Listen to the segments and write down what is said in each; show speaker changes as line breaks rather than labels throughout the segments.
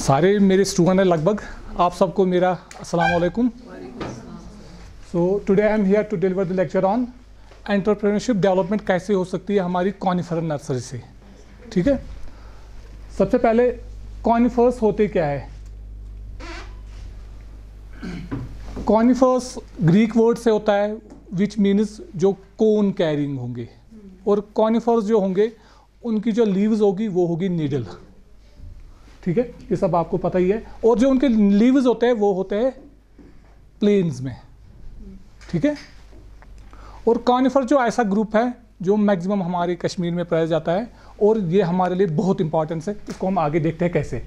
सारे मेरे स्टूडेंट हैं लगभग। आप सबको मेरा अस्सलाम वालेकुम। So today I am here to deliver the lecture on entrepreneurship development कैसे हो सकती है हमारी कॉनिफर नर्सरी से। ठीक है, सबसे पहले कॉनिफर्स होते क्या है। कॉनिफर्स ग्रीक वर्ड से होता है विच मीन्स जो कोन कैरिंग होंगे, और कॉनिफर्स जो होंगे उनकी जो लीव्स होगी वो होगी नीडल। ठीक है, ये सब आपको पता ही है। और जो उनके लीव्स होते हैं वो होते हैं प्लेन्स में। ठीक है, और कॉनिफर जो ऐसा ग्रुप है जो मैक्सिमम हमारे कश्मीर में पाया जाता है, और ये हमारे लिए बहुत इंपॉर्टेंट है। इसको हम आगे देखते हैं कैसे।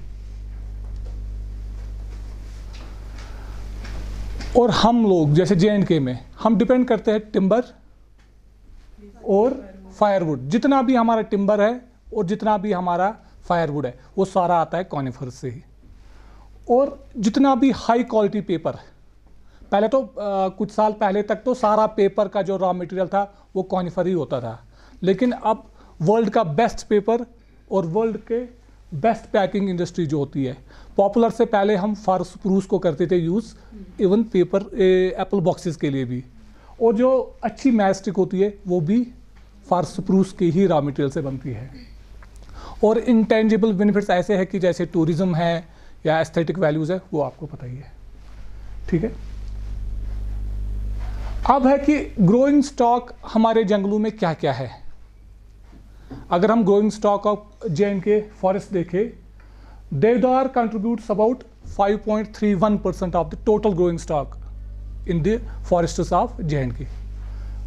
और हम लोग जैसे J&K में हम डिपेंड करते हैं टिम्बर और फायरवुड। जितना भी हमारा टिम्बर है और जितना भी हमारा फायरवुड है वो सारा आता है कॉनिफर से ही। और जितना भी हाई क्वालिटी पेपर, पहले तो कुछ साल पहले तक तो सारा पेपर का जो रॉ मटेरियल था वो कॉनिफर ही होता था, लेकिन अब वर्ल्ड का बेस्ट पेपर और वर्ल्ड के बेस्ट पैकिंग इंडस्ट्री जो होती है, पॉपुलर से पहले हम फॉर स्प्रूस को करते थे use, even paper Apple boxes के लिए भी। और जो अच्छी मैस्टिक होती है वो भी फॉर स्प्रूस के ही रॉ मटेरियल से बनती है। और इंटेंजिबल बेनिफिट्स ऐसे हैं कि जैसे टूरिज्म है या एस्थेटिक वैल्यूज़ है, वो आपको पता ही है। ठीक है, अब है कि ग्रोइंग स्टॉक हमारे जंगलों में क्या क्या है। अगर हम growing stock of J&K forest देखें, deodar contributes about 5.31% of the total growing stock in the forests of J&K।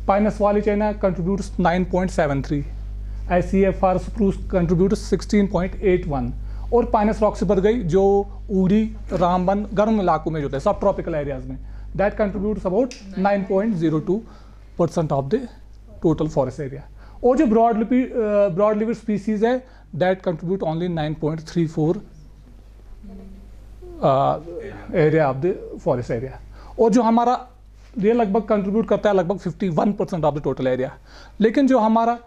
Pinus wallichiana contributes 9.73, ICF for spruce contributes 16.81, और पाइनस रॉक से बढ़ गई जो उड़ी रामबन गर्म इलाकों में जो होता है सब ट्रॉपिकल एरियाज में, that contributes about 9.02% of the total forest area. और जो ब्रॉड लिवर स्पीसीज है that contribute only 9.34 area of the forest area. और जो हमारा ये लगभग कंट्रीब्यूट करता है लगभग 51% ऑफ द टोटल एरिया। लेकिन जो हमारा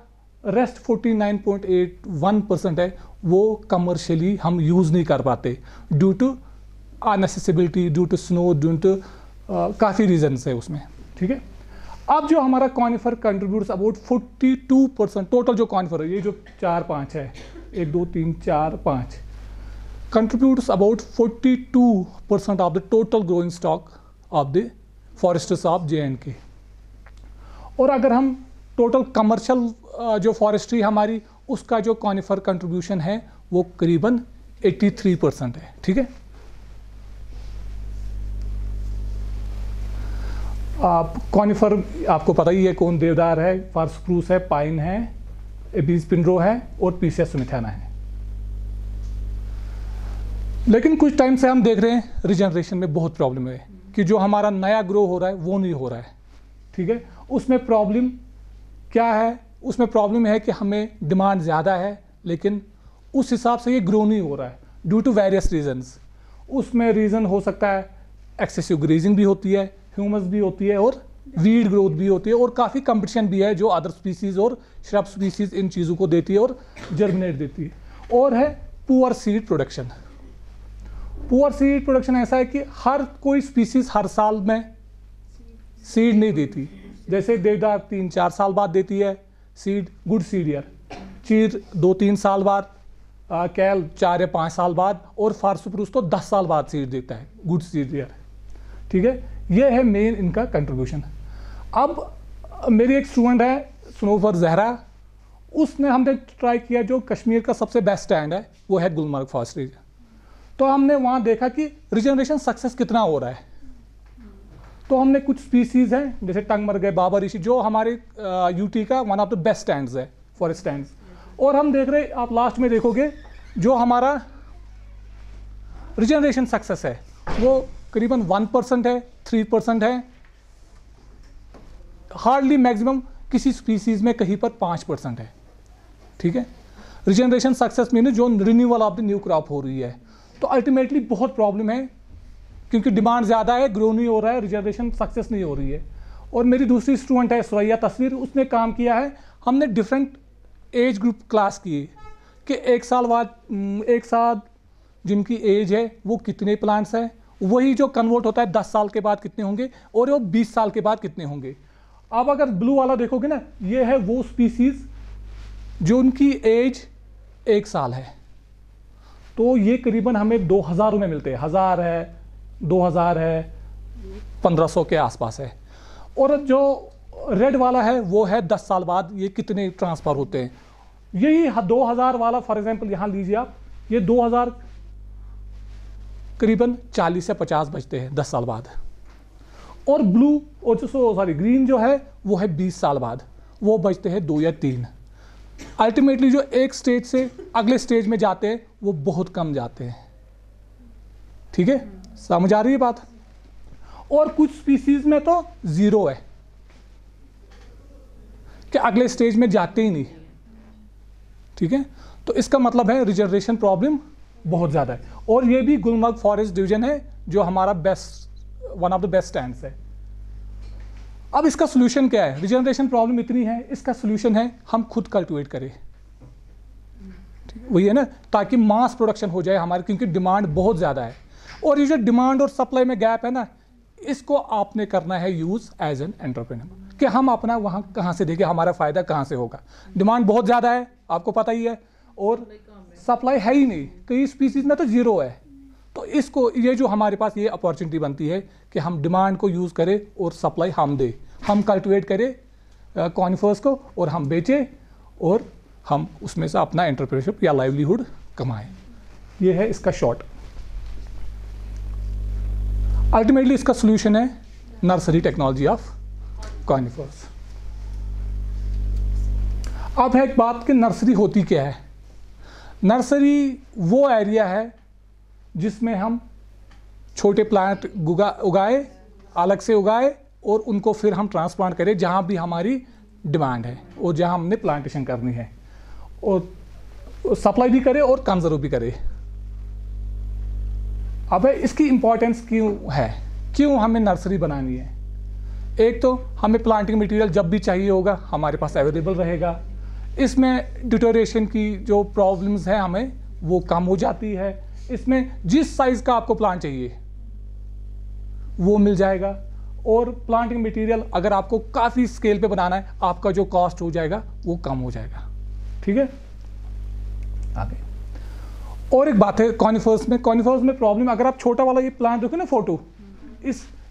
रेस्ट 49.81% है वो कमर्शियली हम यूज़ नहीं कर पाते due to inaccessibility, due to snow, due to काफ़ी रीजन्स है उसमें। ठीक है, अब जो हमारा कॉनिफर कंट्रीब्यूट्स अबाउट 42% टोटल जो कॉनिफर है, ये जो 4-5 है, 1 2 3 4 5, contributes about 42% of the total growing stock of the forests of J&K। और अगर हम टोटल कमर्शियल जो फॉरेस्ट्री हमारी, उसका जो कॉनिफर कंट्रीब्यूशन है वो करीबन 83% है। ठीक है, कॉनिफर आपको पता ही है कौन, देवदार है, फॉर स्प्रूस है, पाइन है, एबीज पिंड्रो है और पीसिया सुमिथाना है। लेकिन कुछ टाइम से हम देख रहे हैं रिजनरेशन में बहुत प्रॉब्लम है कि जो हमारा नया ग्रो हो रहा है वो नहीं हो रहा है। ठीक है, उसमें प्रॉब्लम क्या है? उसमें प्रॉब्लम है कि हमें डिमांड ज़्यादा है लेकिन उस हिसाब से ये ग्रो नहीं हो रहा है ड्यू टू वेरियस रीजंस। उसमें रीज़न हो सकता है एक्सेसिव ग्रेजिंग भी होती है, ह्यूमस भी होती है, और वीड ग्रोथ भी होती है, और काफ़ी कंपटीशन भी है जो अदर स्पीसीज़ और श्रब स्पीसीज़ इन चीज़ों को देती है और जर्मिनेट देती है। और है poor seed production. Poor seed production ऐसा है कि हर कोई स्पीसीज़ हर साल में सीड नहीं देती। जैसे देवदार 3-4 साल बाद देती है सीड, गुड सीड ईयर। चीर 2-3 साल बाद, कैल 4 या 5 साल बाद, और फॉर स्प्रूस तो 10 साल बाद सीड देता है, गुड सीड ईयर। ठीक है, ये है मेन इनका कंट्रीब्यूशन। अब मेरी एक स्टूडेंट है स्नोफर जहरा, उसने हमने ट्राई किया जो कश्मीर का सबसे बेस्ट स्टैंड है वो है गुलमर्ग फॉरेस्ट एरिया। तो हमने वहाँ देखा कि रिजनरेशन सक्सेस कितना हो रहा है। तो हमने कुछ स्पीसीज़ हैं जैसे टंगमर्ग है, बाबा ऋषि, जो हमारे यूटी का one of the best stands है, फॉरेस्ट स्टैंड्स। और हम देख रहे, आप लास्ट में देखोगे जो हमारा रिजनरेशन सक्सेस है वो करीबन 1% है, 3% है, हार्डली मैक्सिमम किसी स्पीसीज़ में कहीं पर 5% है। ठीक है, रिजनरेशन सक्सेस मीन जो renewal of the new crop हो रही है। तो अल्टीमेटली बहुत प्रॉब्लम है क्योंकि डिमांड ज़्यादा है, ग्रो नहीं हो रहा है, रिजनरेशन सक्सेस नहीं हो रही है। और मेरी दूसरी स्टूडेंट है सुरैया तस्वीर, उसने काम किया है, हमने डिफरेंट एज ग्रुप क्लास किए कि एक साल जिनकी एज है वो कितने प्लांट्स हैं, वही जो कन्वर्ट होता है 10 साल के बाद कितने होंगे और वो 20 साल के बाद कितने होंगे। अब अगर ब्लू वाला देखोगे ना, ये है वो स्पीसीज जो उनकी एज 1 साल है, तो ये करीबन हमें 2000 में मिलते हैं, 1000 है, 2000 है, 1500 के आसपास है। और जो रेड वाला है वो है 10 साल बाद ये कितने ट्रांसफर होते हैं। यही 2000 वाला फॉर एग्जांपल यहाँ लीजिए आप, ये 2000 करीबन 40 से 50 बचते हैं 10 साल बाद। और ब्लू और जो ग्रीन जो है वो है 20 साल बाद, वो बचते हैं 2 या 3। अल्टीमेटली जो एक स्टेज से अगले स्टेज में जाते हैं वो बहुत कम जाते हैं। ठीक है, समझ आ रही है बात। और कुछ स्पीसीज में तो 0 है कि अगले स्टेज में जाते ही नहीं। ठीक है, तो इसका मतलब है रिजनरेशन प्रॉब्लम बहुत ज़्यादा है। और ये भी गुलमर्ग फॉरेस्ट डिवीजन है जो हमारा one of the best stands है। अब इसका सोल्यूशन क्या है? रिजनरेशन प्रॉब्लम इतनी है, इसका सोल्यूशन है हम खुद कल्टिवेट करें। वही है ना, ताकि मास प्रोडक्शन हो जाए हमारे, क्योंकि डिमांड बहुत ज़्यादा है। और ये जो डिमांड और सप्लाई में गैप है ना, इसको आपने करना है यूज़ एज एन एंटरप्रेन्योर, कि हम अपना वहाँ कहाँ से देंगे, हमारा फ़ायदा कहाँ से होगा। डिमांड बहुत ज़्यादा है, आपको पता ही है, और सप्लाई है ही नहीं, कई स्पीसीज में तो 0 है। तो इसको, ये जो हमारे पास ये अपॉर्चुनिटी बनती है कि हम डिमांड को यूज़ करें और सप्लाई हम दें, हम कल्टिवेट करें कॉनिफर्स को और हम बेचें और हम उसमें से अपना एंटरप्रेन्योरशिप या लाइवलीहुड कमाएं। ये है इसका शॉर्ट। अल्टीमेटली इसका सोल्यूशन है नर्सरी टेक्नोलॉजी ऑफ कॉनिफर्स। अब है एक बात कि नर्सरी होती क्या है। नर्सरी वो एरिया है जिसमें हम छोटे प्लांट उगाए, अलग से उगाए, और उनको फिर हम ट्रांसप्लांट करें जहाँ भी हमारी डिमांड है और जहाँ हमने प्लांटेशन करनी है, और सप्लाई भी करें और कंजर्व भी करें। अब इसकी इम्पोर्टेंस क्यों है, क्यों हमें नर्सरी बनानी है? एक तो हमें प्लांटिंग मटेरियल जब भी चाहिए होगा हमारे पास अवेलेबल रहेगा। इसमें डिटोरेशन की जो प्रॉब्लम्स हैं हमें वो कम हो जाती है। इसमें जिस साइज़ का आपको प्लांट चाहिए वो मिल जाएगा। और प्लांटिंग मटेरियल अगर आपको काफ़ी स्केल पे बनाना है, आपका जो कॉस्ट हो जाएगा वो कम हो जाएगा। ठीक है, आगे और एक बात है कॉनिफर्स में प्रॉब्लम, अगर आप छोटा वाला ये प्लांट देखो ना, फोटो,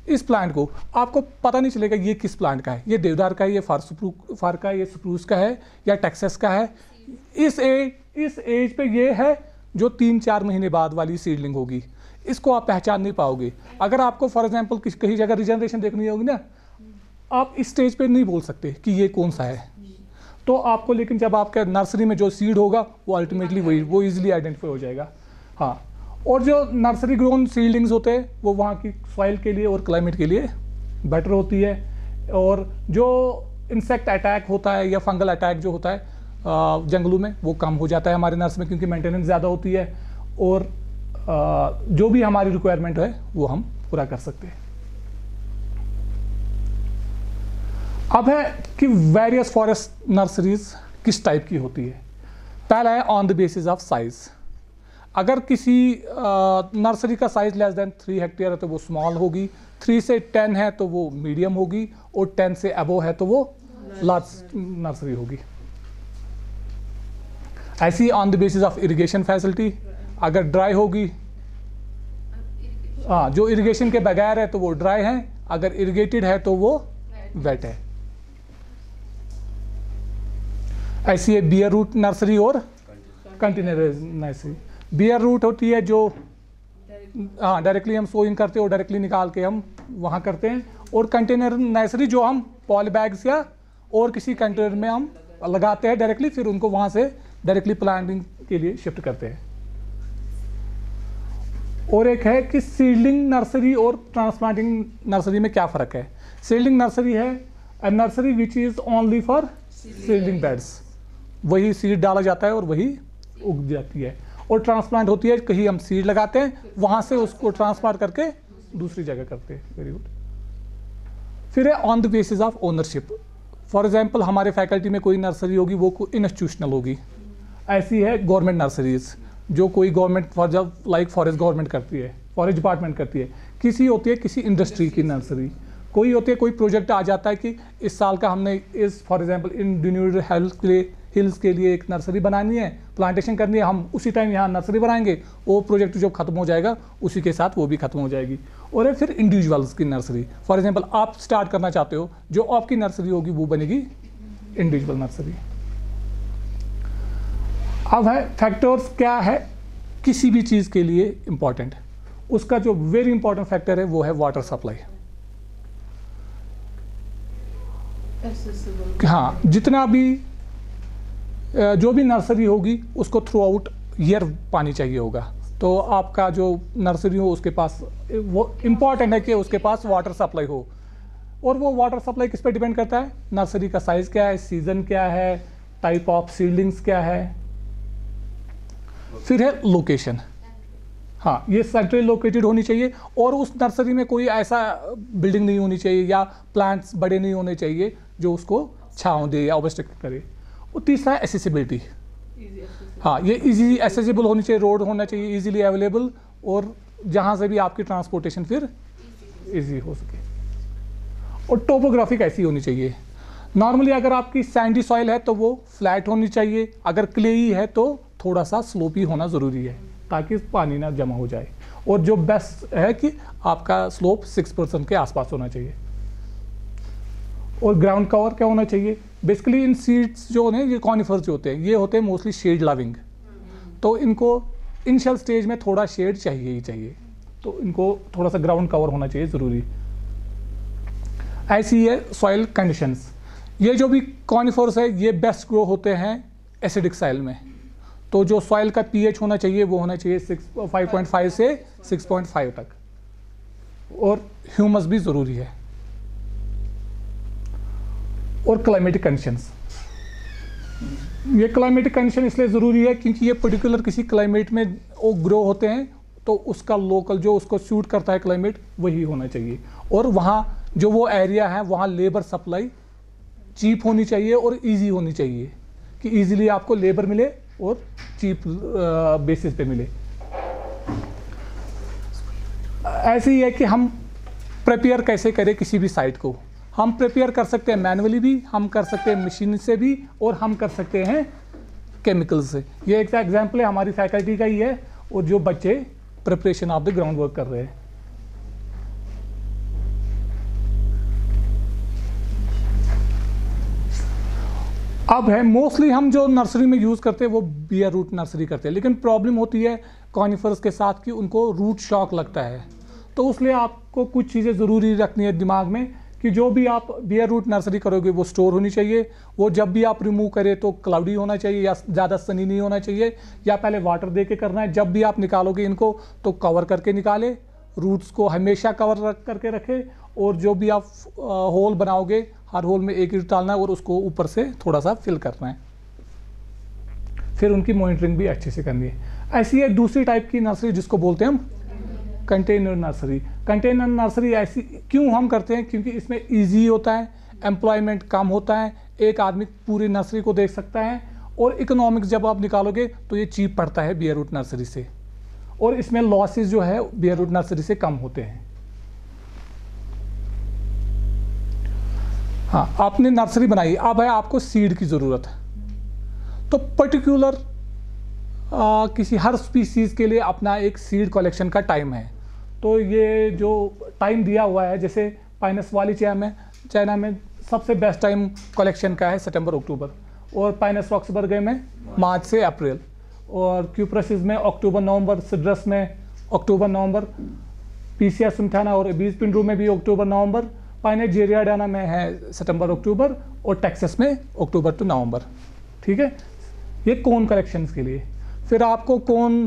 इस प्लांट को आपको पता नहीं चलेगा ये किस प्लांट का है, ये देवदार का है, ये फार का है, ये स्प्रूस का है या टेक्सास का है। इस एज पे ये है जो 3-4 महीने बाद वाली सीडलिंग होगी, इसको आप पहचान नहीं पाओगे। अगर आपको फॉर एग्जांपल कहीं जगह रिजनरेशन देखनी होगी ना, आप इस स्टेज पे नहीं बोल सकते कि ये कौन सा है, तो आपको, लेकिन जब आपके नर्सरी में जो सीड होगा वो अल्टीमेटली वो इजीली आइडेंटिफाई हो जाएगा। हाँ, और जो नर्सरी ग्रोन सीडलिंग्स होते हैं वो वहाँ की सॉइल के लिए और क्लाइमेट के लिए बेटर होती है। और जो इंसेक्ट अटैक होता है या फंगल अटैक जो होता है जंगलों में, वो कम हो जाता है हमारे नर्सरी में, क्योंकि मेंटेनेंस ज़्यादा होती है और जो भी हमारी रिक्वायरमेंट है वो हम पूरा कर सकते हैं। अब है कि वेरियस फॉरेस्ट नर्सरीज किस टाइप की होती है। पहला है on the basis of size. अगर किसी नर्सरी का साइज लेस देन 3 हेक्टेयर है तो वो स्मॉल होगी, 3 से 10 है तो वो मीडियम होगी, और 10 से अबव है तो वो लार्ज नर्सरी होगी। ऐसी on the basis of irrigation facility, अगर ड्राई होगी, हाँ, जो इरिगेशन के बगैर है तो वो ड्राई है, अगर इरिगेटेड है तो वो वेट है। ऐसी है बियर रूट नर्सरी और कंटेनर नर्सरी। बियर रूट होती है जो, हाँ, डायरेक्टली हम सोइंग करते हैं और डायरेक्टली निकाल के हम वहाँ करते हैं। और कंटेनर नर्सरी जो हम पॉली बैग्स या और किसी कंटेनर में हम लगाते हैं डायरेक्टली, फिर उनको वहाँ से डायरेक्टली प्लांटिंग के लिए शिफ्ट करते हैं। और एक है कि सीडलिंग नर्सरी और ट्रांसप्लांटिंग नर्सरी में क्या फ़र्क है। सीडलिंग नर्सरी है a nursery which is only for seedling beds, वही सीड डाला जाता है और वही उग जाती है। और ट्रांसप्लांट होती है, कहीं हम सीड लगाते हैं, वहाँ से उसको ट्रांसप्लांट करके दूसरी जगह करते हैं। Very good. फिर है on the basis of ownership. For example हमारे फैकल्टी में कोई नर्सरी होगी वो इंस्टीट्यूशनल होगी। ऐसी है गवर्नमेंट नर्सरीज जो कोई गवर्नमेंट फॉर जब लाइक फॉरेस्ट गवर्नमेंट करती है, फॉरेस्ट डिपार्टमेंट करती है, किसी होती है किसी इंडस्ट्री की नर्सरी, कोई होती है कोई प्रोजेक्ट आ जाता है कि इस साल का हमने इस फॉर एग्जांपल इन ड्यूनिड हिल्स के लिए एक नर्सरी बनानी है, प्लांटेशन करनी है, हम उसी टाइम यहाँ नर्सरी बनाएंगे, वो प्रोजेक्ट जब खत्म हो जाएगा उसी के साथ वो भी खत्म हो जाएगी। और है फिर इंडिविजुअल्स की नर्सरी, फॉर एग्जांपल आप स्टार्ट करना चाहते हो, जो आपकी नर्सरी होगी वो बनेगी इंडिविजुअल नर्सरी। अब है फैक्टर्स क्या है किसी भी चीज़ के लिए इम्पॉर्टेंट, उसका जो वेरी इंपॉर्टेंट फैक्टर है वो है वाटर सप्लाई। हाँ, जितना भी जो भी नर्सरी होगी उसको थ्रू आउट ईयर पानी चाहिए होगा, तो आपका जो नर्सरी हो उसके पास वो इम्पॉर्टेंट है कि उसके पास वाटर सप्लाई हो। और वो वाटर सप्लाई किस पे डिपेंड करता है, नर्सरी का साइज़ क्या है, सीज़न क्या है, टाइप ऑफ सीडलिंग्स क्या है, फिर है लोकेशन। हाँ, ये सेंट्रली लोकेटेड होनी चाहिए और उस नर्सरी में कोई ऐसा बिल्डिंग नहीं होनी चाहिए या प्लांट्स बड़े नहीं होने चाहिए जो उसको छांव दे या ऑब्स्ट्रक्ट करे। और तीसरा है एसेसिबिलिटी। हाँ, ये इजी एसेसिबल होनी चाहिए, रोड होना चाहिए इजीली अवेलेबल, और जहाँ से भी आपकी ट्रांसपोर्टेशन फिर इजी हो सके। और टोपोग्राफी कैसी होनी चाहिए, नॉर्मली अगर आपकी सैंडी सॉइल है तो वो फ्लैट होनी चाहिए, अगर क्लेई है तो थोड़ा सा स्लोपी होना ज़रूरी है ताकि पानी ना जमा हो जाए। और जो बेस्ट है कि आपका स्लोप 6% के आसपास होना चाहिए। और ग्राउंड कवर क्या होना चाहिए, बेसिकली इन सीड्स जो हैं ये कॉनिफर्स जो होते हैं ये होते हैं मोस्टली शेड लविंग, तो इनको इनिशियल स्टेज में थोड़ा शेड चाहिए ही चाहिए, तो इनको थोड़ा सा ग्राउंड कवर होना चाहिए ज़रूरी। ऐसी है सॉइल कंडीशंस, ये जो भी कॉनिफर्स है ये बेस्ट ग्रो होते हैं एसिडिक सॉइल में, तो जो सॉइल का पीएच होना चाहिए वो होना चाहिए 5.5 से 6.5 तक, और ह्यूमस भी ज़रूरी है। और क्लाइमेटिक कंडीशंस, ये क्लाइमेटिक कंडीशन इसलिए ज़रूरी है क्योंकि ये पर्टिकुलर किसी क्लाइमेट में वो ग्रो होते हैं, तो उसका लोकल जो उसको सूट करता है क्लाइमेट वही होना चाहिए। और वहाँ जो वो एरिया है वहाँ लेबर सप्लाई चीप होनी चाहिए और इजी होनी चाहिए कि इजीली आपको लेबर मिले और चीप बेसिस पे मिले। ऐसे ही है कि हम प्रिपेयर कैसे करें किसी भी साइट को, हम प्रिपेयर कर सकते हैं मैनुअली भी, हम कर सकते हैं मशीन से भी, और हम कर सकते हैं केमिकल से। ये एक एग्जांपल है हमारी फैकल्टी का ही है, और जो बच्चे preparation of the ground work कर रहे हैं। अब है मोस्टली हम जो नर्सरी में यूज़ करते हैं वो बियर रूट नर्सरी करते हैं, लेकिन प्रॉब्लम होती है कॉनिफर्स के साथ कि उनको रूट शॉक लगता है, तो इसलिए आपको कुछ चीज़ें ज़रूरी रखनी है दिमाग में कि जो भी आप बियर रूट नर्सरी करोगे वो स्टोर होनी चाहिए, वो जब भी आप रिमूव करें तो क्लाउडी होना चाहिए या ज़्यादा सनी नहीं होना चाहिए, या पहले वाटर दे के करना है। जब भी आप निकालोगे इनको तो कवर करके निकालें, रूट्स को हमेशा कवर करके रखें, और जो भी आप होल बनाओगे हर होल में एक ही डालना है और उसको ऊपर से थोड़ा सा फिल करना है, फिर उनकी मॉनिटरिंग भी अच्छे से करनी है। ऐसी है दूसरी टाइप की नर्सरी जिसको बोलते हैं हम कंटेनर नर्सरी। कंटेनर नर्सरी ऐसी क्यों हम करते हैं, क्योंकि इसमें इजी होता है, एम्प्लॉयमेंट कम होता है, एक आदमी पूरी नर्सरी को देख सकता है, और इकोनॉमिक्स जब आप निकालोगे तो ये चीप पड़ता है बियर रूट नर्सरी से, और इसमें लॉसेस जो है बियर रूट नर्सरी से कम होते हैं। हाँ, आपने नर्सरी बनाई, अब है आपको सीड की ज़रूरत है, तो पर्टिकुलर किसी हर स्पीसीज़ के लिए अपना एक सीड कलेक्शन का टाइम है। तो ये जो टाइम दिया हुआ है, जैसे पाइनस वाली चाइना में सबसे बेस्ट टाइम कलेक्शन का है सितंबर अक्टूबर, और पाइनस रॉक्सबर्ग में मार्च से अप्रैल, और क्यूप्रसिस में अक्टूबर नवंबर, सिड्रस में अक्टूबर नवंबर, पीसिया सिंथाना और एबीज पिंड्रू में भी अक्टूबर नवंबर, पाइनस जेरियाडाना में है सितंबर अक्टूबर, और टेक्सास में अक्टूबर टू नवंबर। ठीक है, ये कोन कलेक्शंस के लिए। फिर आपको कोन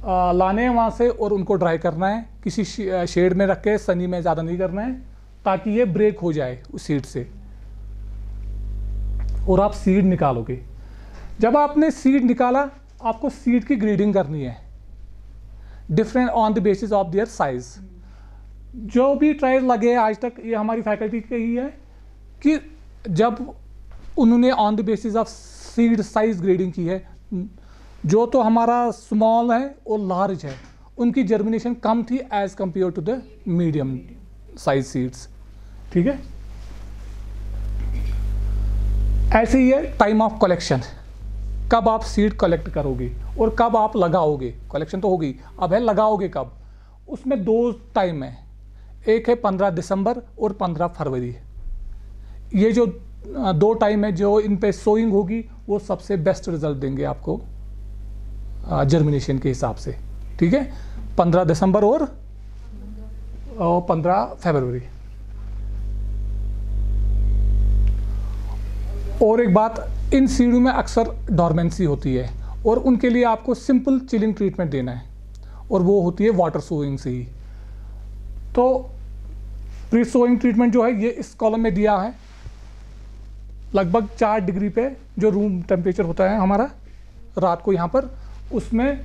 लाने हैं वहाँ से और उनको ड्राई करना है, किसी शेड में रख के, सनी में ज़्यादा नहीं करना है, ताकि ये ब्रेक हो जाए उस सीड से, और आप सीड निकालोगे। जब आपने सीड निकाला, आपको सीड की ग्रेडिंग करनी है different on the basis of their size. जो भी ट्रायल लगे आज तक, ये हमारी फैकल्टी की ही है कि जब उन्होंने on the basis of seed size grading की है, जो तो हमारा स्मॉल है और लार्ज है, उनकी जर्मिनेशन कम थी as compared to the medium size seeds. ठीक है, ऐसे ही है टाइम ऑफ कलेक्शन, कब आप सीड कलेक्ट करोगे और कब आप लगाओगे। कलेक्शन तो होगी, अब है लगाओगे कब। उसमें दो टाइम है, एक है 15 दिसंबर और 15 फरवरी। ये जो दो टाइम है जो इन पे सोइंग होगी वो सबसे बेस्ट रिजल्ट देंगे आपको जर्मिनेशन के हिसाब से। ठीक है, 15 दिसंबर और 15 फरवरी। और एक बात, इन सीड्स में अक्सर डॉर्मेंसी होती है और उनके लिए आपको सिंपल चिलिंग ट्रीटमेंट देना है, और वो होती है वाटर सोइंग से ही। तो प्री सोइंग ट्रीटमेंट जो है ये इस कॉलम में दिया है, लगभग 4 डिग्री पे जो रूम टेम्परेचर होता है हमारा रात को यहाँ पर, उसमें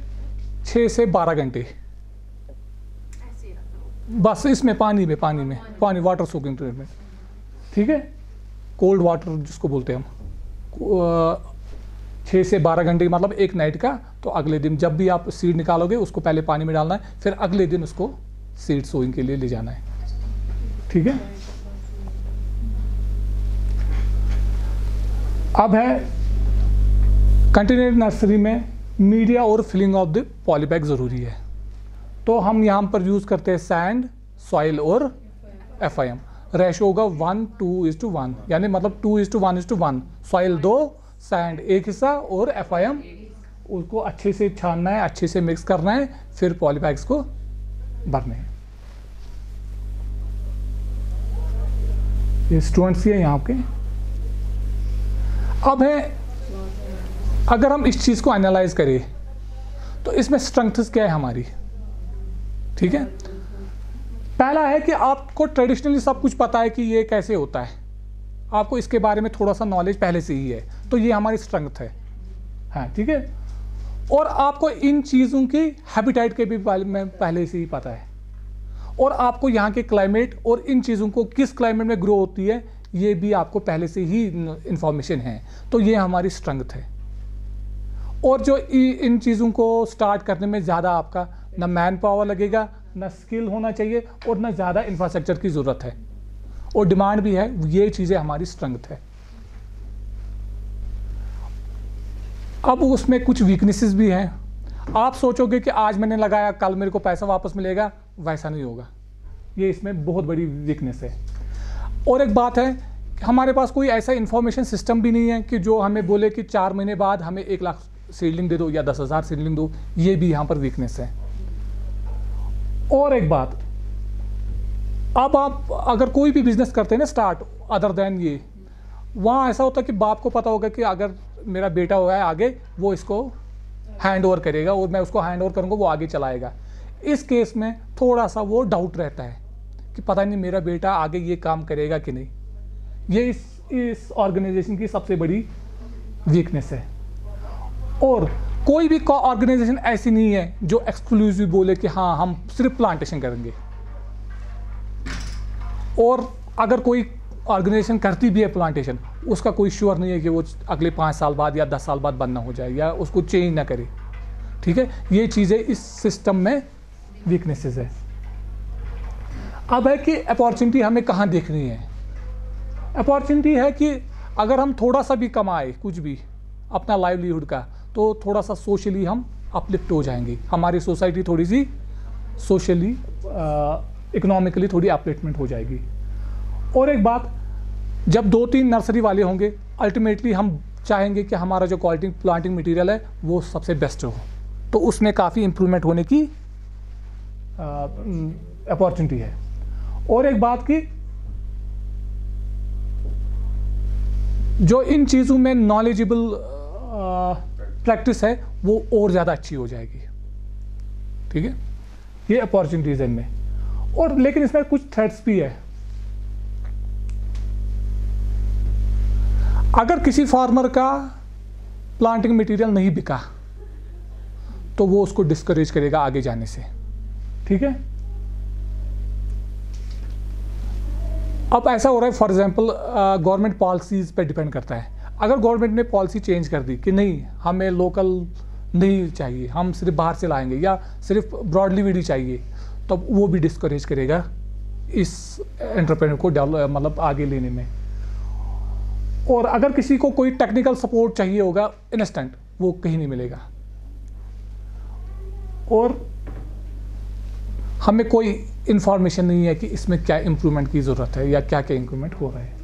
6 से 12 घंटे बस इसमें पानी वाटर सोकिंग ट्रीटमेंट। ठीक है, कोल्ड वाटर जिसको बोलते हैं हम, 6 से 12 घंटे मतलब एक नाइट का। तो अगले दिन जब भी आप सीड निकालोगे उसको पहले पानी में डालना है, फिर अगले दिन उसको सीड सोइंग के लिए ले जाना है। ठीक है, अब है कंटेनर नर्सरी में मीडिया और फिलिंग ऑफ द पॉलीबैग ज़रूरी है। तो हम यहाँ पर यूज़ करते हैं सैंड, सॉइल और FIM। रेशो होगा 1:2:1, यानी मतलब 2:1:1। सॉइल 2, सैंड 1 हिस्सा और FIM उसको अच्छे से छानना है, अच्छे से मिक्स करना है, फिर पॉलीबैग्स को भरने हैं। ये स्टूडेंट्स ही है यहाँ के। अब है, अगर हम इस चीज़ को एनालाइज करें तो इसमें स्ट्रेंथ्स क्या है हमारी। ठीक है, पहला है कि आपको ट्रेडिशनली सब कुछ पता है कि ये कैसे होता है, आपको इसके बारे में थोड़ा सा नॉलेज पहले से ही है, तो ये हमारी स्ट्रेंथ है। हाँ, ठीक है, और आपको इन चीज़ों की हैबिटेट के भी बारे में पहले से ही पता है, और आपको यहाँ के क्लाइमेट और इन चीज़ों को किस क्लाइमेट में ग्रो होती है ये भी आपको पहले से ही इंफॉर्मेशन है। तो ये हमारी स्ट्रेंथ है। और जो इन चीज़ों को स्टार्ट करने में ज़्यादा आपका ना मैन पावर लगेगा, ना स्किल होना चाहिए, और ना ज़्यादा इंफ्रास्ट्रक्चर की ज़रूरत है, और डिमांड भी है। ये चीज़ें हमारी स्ट्रेंथ है। अब उसमें कुछ वीकनेसेस भी हैं। आप सोचोगे कि आज मैंने लगाया कल मेरे को पैसा वापस मिलेगा, वैसा नहीं होगा। ये इसमें बहुत बड़ी वीकनेस है। और एक बात है, हमारे पास कोई ऐसा इंफॉर्मेशन सिस्टम भी नहीं है कि जो हमें बोले कि 4 महीने बाद हमें 1 लाख सीडलिंग दे दो या 10,000 सीडलिंग दो। ये भी यहाँ पर वीकनेस है। और एक बात, अब आप अगर कोई भी बिजनेस करते हैं ना स्टार्ट, अदर देन ये, वहाँ ऐसा होता है कि बाप को पता होगा कि अगर मेरा बेटा हुआ है आगे, वो इसको हैंड ओवर करेगा और मैं उसको हैंड ओवर करूँगा, वो आगे चलाएगा। इस केस में थोड़ा सा वो डाउट रहता है कि पता नहीं मेरा बेटा आगे ये काम करेगा कि नहीं। ये इस ऑर्गेनाइजेशन की सबसे बड़ी वीकनेस है। और कोई भी ऑर्गेनाइजेशन ऐसी नहीं है जो एक्सक्लूसिव बोले कि हाँ हम सिर्फ प्लांटेशन करेंगे। और अगर कोई ऑर्गेनाइजेशन करती भी है प्लांटेशन, उसका कोई श्योर नहीं है कि वो अगले 5 साल बाद या 10 साल बाद बनना हो जाए या उसको चेंज ना करे। ठीक है, ये चीज़ें इस सिस्टम में वीकनेसेस है। अब है कि अपॉर्चुनिटी हमें कहाँ देखनी है। अपॉर्चुनिटी है कि अगर हम थोड़ा सा भी कमाए कुछ भी अपना लाइवलीहुड का, तो थोड़ा सा सोशली हम अपलिफ्ट हो जाएंगे। हमारी सोसाइटी थोड़ी सी सोशली इकोनॉमिकली थोड़ी अपलिफ्टमेंट हो जाएगी। और एक बात, जब 2-3 नर्सरी वाले होंगे, अल्टीमेटली हम चाहेंगे कि हमारा जो क्वालिटी प्लांटिंग मटेरियल है वो सबसे बेस्ट हो, तो उसमें काफ़ी इम्प्रूवमेंट होने की अपॉर्चुनिटी है। और एक बात की, जो इन चीज़ों में नॉलेजेबल प्रैक्टिस है वो और ज़्यादा अच्छी हो जाएगी। ठीक है, ये अपॉर्चुनिटीज़ है इनमें। और लेकिन इसमें कुछ थ्रेट्स भी है। अगर किसी फार्मर का प्लांटिंग मटेरियल नहीं बिका तो वो उसको डिस्करेज करेगा आगे जाने से। ठीक है, अब ऐसा हो रहा है, फॉर एग्जांपल गवर्नमेंट पॉलिसीज़ पे डिपेंड करता है। अगर गवर्नमेंट ने पॉलिसी चेंज कर दी कि नहीं हमें लोकल नहीं चाहिए, हम सिर्फ बाहर से लाएंगे, या सिर्फ ब्रॉडली वीडी चाहिए, तब वो भी डिस्करेज करेगा इस एंटरप्रेन्योर को मतलब आगे लेने में। और अगर किसी को कोई टेक्निकल सपोर्ट चाहिए होगा इंस्टेंट, वो कहीं नहीं मिलेगा। और हमें कोई इंफॉर्मेशन नहीं है कि इसमें क्या इम्प्रूवमेंट की ज़रूरत है या क्या क्या इम्प्रूवमेंट हो रहा है।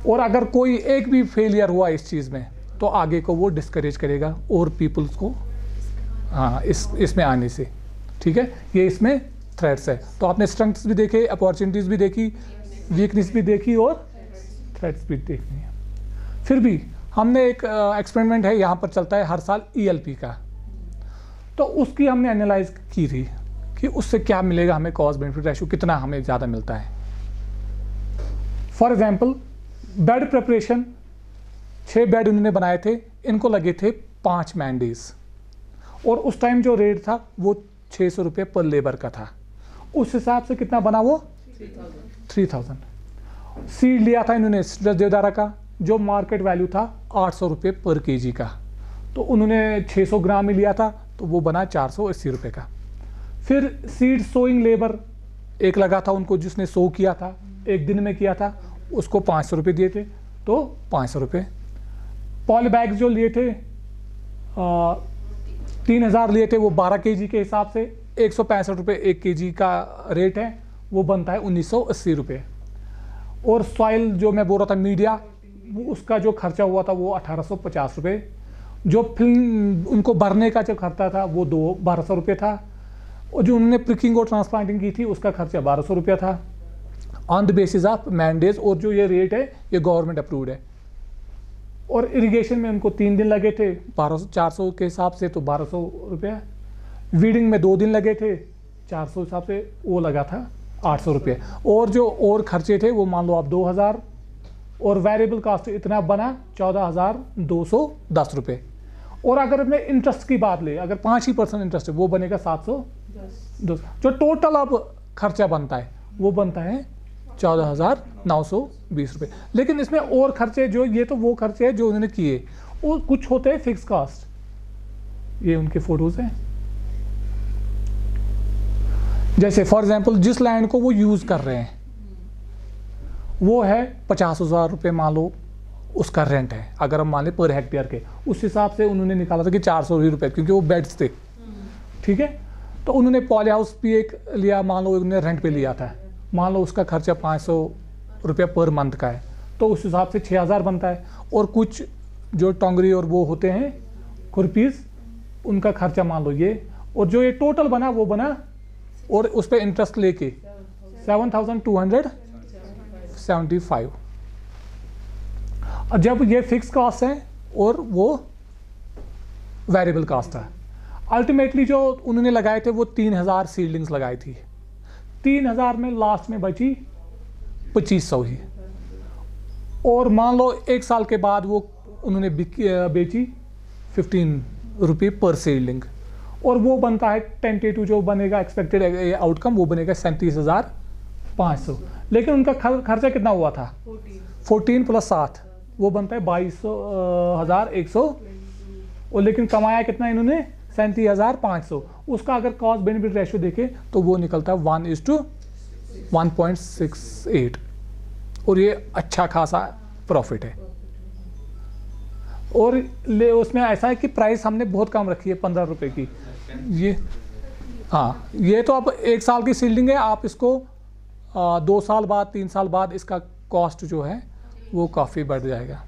और अगर कोई एक भी फेलियर हुआ इस चीज़ में, तो आगे को वो डिस्करेज करेगा और पीपल्स को इसमें आने से। ठीक है, ये इसमें थ्रेट्स है। तो आपने स्ट्रेंथ्स भी देखे, अपॉर्चुनिटीज़ भी देखी, वीकनेस भी देखी और थ्रेट्स भी देखनी है। फिर भी हमने एक एक्सपेरिमेंट है यहाँ पर चलता है हर साल ELP का, तो उसकी हमने एनालाइज की थी कि उससे क्या मिलेगा हमें, कॉस्ट बेनिफिट रेशियो कितना हमें ज़्यादा मिलता है। For example bed preparation, 6 bed उन्होंने बनाए थे, इनको लगे थे 5 मैन डेज, और उस टाइम जो रेट था वो 600 रुपये पर लेबर का था। उस हिसाब से कितना बना वो 3000। सीड लिया था इन्होंने देवदारा का, जो मार्केट वैल्यू था 800 रुपये पर kg का, तो उन्होंने 600 ग्राम ही लिया था, तो वो बना 480 रुपये का। फिर सीड सोइंग लेबर एक लगा था उनको, जिसने सो किया था, एक दिन में किया था, उसको 500 रुपये दिए थे, तो 500 रुपये। पॉली बैग जो लिए थे 3000 लिए थे, वो 12 kg के हिसाब से 165 रुपये 1 kg का रेट है, वो बनता है 1980 रुपये। और सॉइल जो मैं बोल रहा था मीडिया, उसका जो खर्चा हुआ था वो 1850 रुपये। जो फिल्म उनको भरने का जो खर्चा था वो 1200 रुपये था। और जो उन्होंने प्रिकिंग और ट्रांसप्लांटिंग की थी उसका खर्चा 1200 रुपया था ऑन द बेसिस ऑफ मैंडेज। और जो ये रेट है ये गवर्नमेंट अप्रूव्ड है। और इरिगेशन में उनको 3 दिन लगे थे 400 के हिसाब से, तो 1200 रुपया। वीडिंग में 2 दिन लगे थे 400 हिसाब से, वो लगा था 800 रुपये। और जो और खर्चे थे वो मान लो आप 2000, और वेरिएबल कास्ट इतना बना 14,210 रुपये। और अगर मैं इंटरेस्ट की बात ले, अगर 5% इंटरेस्ट है, वो बनेगा 710। जो टोटल अब खर्चा बनता है वो बनता है 14,920 रुपये। लेकिन इसमें और खर्चे जो, ये तो वो खर्चे हैं जो उन्होंने किए, और कुछ होते हैं फिक्स कास्ट। ये उनके फोटोज हैं। जैसे फॉर एग्जांपल जिस लैंड को वो यूज कर रहे हैं वो है 50,000 रुपये मान लो उसका रेंट है, अगर हम मान लें पर हेक्टेयर के, उस हिसाब से उन्होंने निकाला था कि 400 ही रुपये, क्योंकि वो बेड्स थे। ठीक है, तो उन्होंने पॉली हाउस भी एक लिया, मान लो उन्होंने रेंट पे लिया था, मान लो उसका खर्चा 500 रुपये पर मंथ का है, तो उस हिसाब से 6000 बनता है। और कुछ जो टोंगरी और वो होते हैं खुरपीस, उनका खर्चा मान लो ये, और जो ये टोटल बना वो बना, और उस पर इंटरेस्ट लेके 7275। और जब ये फिक्स कॉस्ट है और वो वेरिएबल कॉस्ट है, अल्टीमेटली जो उन्होंने लगाए थे वो 3000 सीडलिंग्स लगाई थी। 3000 में लास्ट में बची 2500 ही। और मान लो 1 साल के बाद वो उन्होंने बेची 15 रुपये पर सीडलिंग, और वो बनता है टेंटेटिव जो बनेगा एक्सपेक्टेड आउटकम, वो बनेगा 37,500। लेकिन उनका खर्चा कितना हुआ था 14 + 7, वो बनता है 22,100। और लेकिन कमाया कितना इन्होंने 37,500। उसका अगर कॉस्ट बेनिफिट रेशियो देखें तो वो निकलता है 1:1.68, और ये अच्छा खासा प्रॉफिट है। और उसमें ऐसा है कि प्राइस हमने बहुत कम रखी है 15 रुपये की। ये हाँ, ये तो अब 1 साल की सील्डिंग है, आप इसको 2 साल बाद 3 साल बाद इसका कॉस्ट जो है वो काफ़ी बढ़ जाएगा।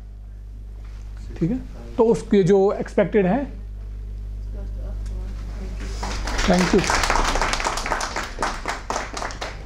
ठीक है, तो उसके जो एक्सपेक्टेड है। Thank you.